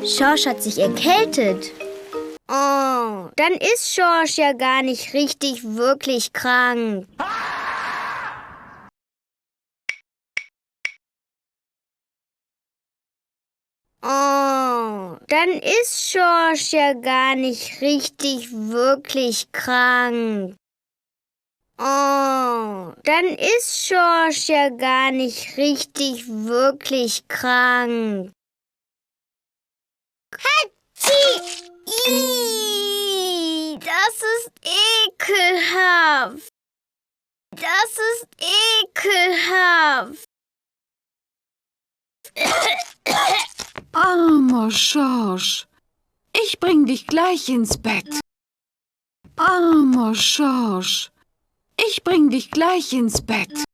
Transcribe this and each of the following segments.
Schorsch hat sich erkältet. Oh, dann ist Schorsch ja gar nicht richtig wirklich krank. Oh, dann ist Schorsch ja gar nicht richtig wirklich krank. Oh, dann ist Schorsch ja gar nicht richtig wirklich krank. Hatschi! Ih, das ist ekelhaft. Das ist ekelhaft. Armer Schorsch, ich bring dich gleich ins Bett. Armer Schorsch, ich bring dich gleich ins Bett.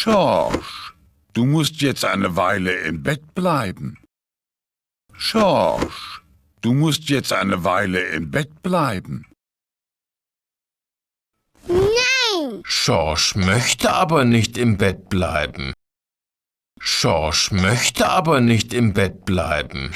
Schorsch, du musst jetzt eine Weile im Bett bleiben. Schorsch, du musst jetzt eine Weile im Bett bleiben. Nein! Schorsch möchte aber nicht im Bett bleiben. Schorsch möchte aber nicht im Bett bleiben.